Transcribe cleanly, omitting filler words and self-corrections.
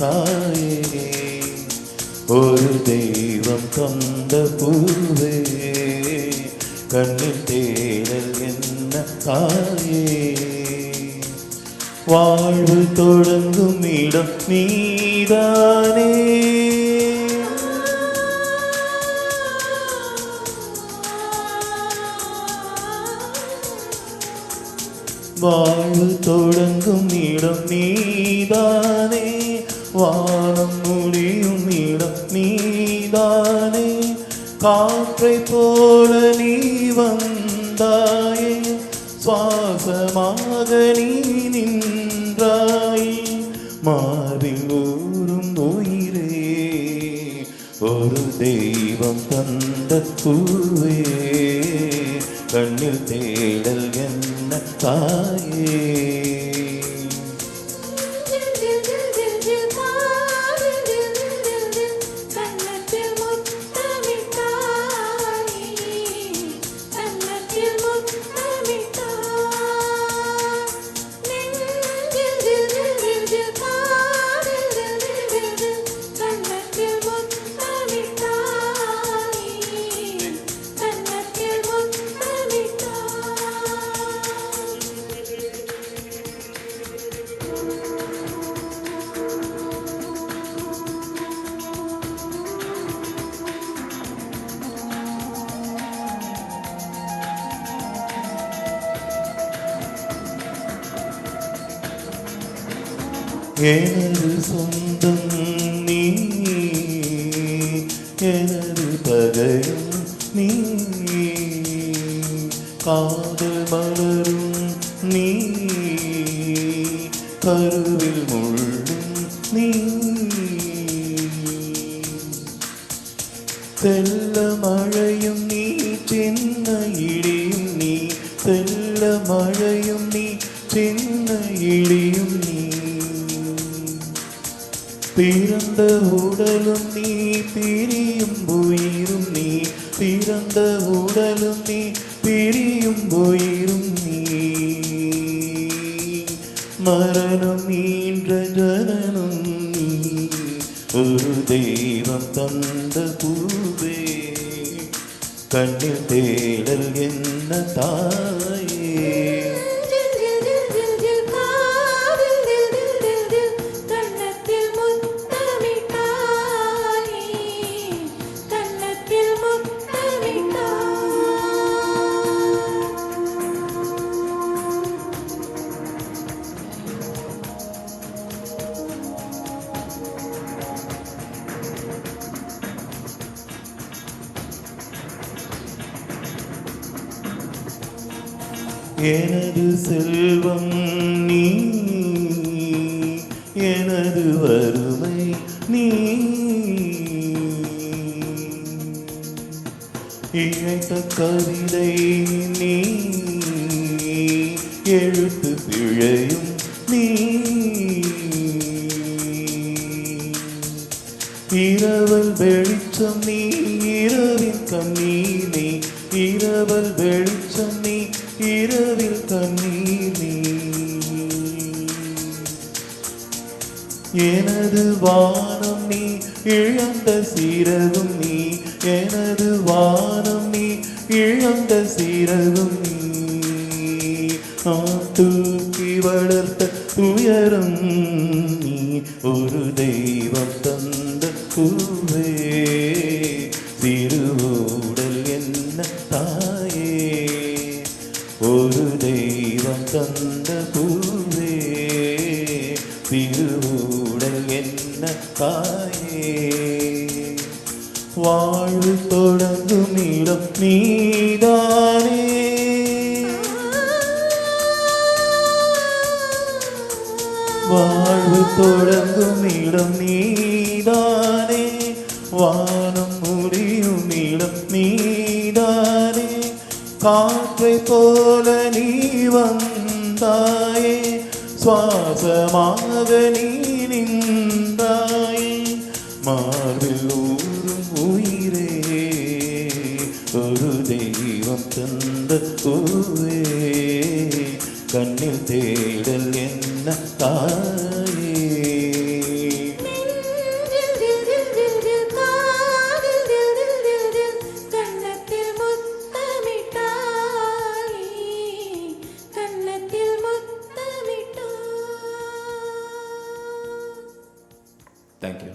தாயே, ஒரு தெய்வம் தந்த பூவே, கண்ணில் தேடல் என்ன தாயே, வாழ்வு தொடங்கும் இடம் நீதானே, வாழ்வு தொடங்கும் இடம் நீதானே, வானம் முடியும் இடம் நீதானே, காற்றை போல நீ வந்தாயே, சுவாசமாக நீ நின்றாய், மாறில் ஊறும் உயிரே, ஒரு தெய்வம் தந்த பூவே, கண்ணில் தேடல் என்ன தாயே, எனது சொந்தம் நீ, எனது பகையும் நீ, காதல் மலரும் நீ, கருவில் முள்ளும் நீ, செல்ல மழையும் நீ, சின்ன இடியும் நீ, செல்ல மழையும் நீ, சின்ன இடியும் நீ, பிறந்த உடலும் நீ, பிரியும் உயிரும் நீ, பிறந்த உடலும் நீ, பிரியும் உயிரும் நீ, மரணம் ஈன்ற ஜனனம் நீ, ஒரு தெய்வம் தந்த பூவே, கண்ணில் தேடல் என்ன தாயே, எனது செல்வம் நீ, எனது வறுமை நீ, இழைத்த கவிதை நீ, எழுத்து பிழையும் நீ, இரவல் வெளிச்சம் நீ, இரவின் கண்ணீர் நீ, இரவல் வெளிச்சம் நீ, இரவில் கண்ணீர் நீ, எனது வானம் நீ, இழந்த சிறகும் நீ, எனது வானம் நீ, இழந்த சிறகும் நீ, தூக்கி வளர்த்த துயரம் நீ, ஒரு தெய்வம் தந்த பூவே, திருவுடல் என்ன தாயே, ஒரு தெய்வம் தந்த பூவே, திருவுடல் என்ன தாயே, வாழ்வு தொடங்கும் இடம் நீதானே, வாழ்வு தொடங்கும் இடம் நீதானே, வானம் முடியும் இடம் நீதானே, காற்றை போல நீ வந்தாயே, சுவாசமாக நீ நின்றாயே, மார்பில் ஊறும் உயிரே, ஒரு தெய்வம் தந்த பூவே, கண்ணில் தேடல் என்ன தாயே. தேங்க்யூ.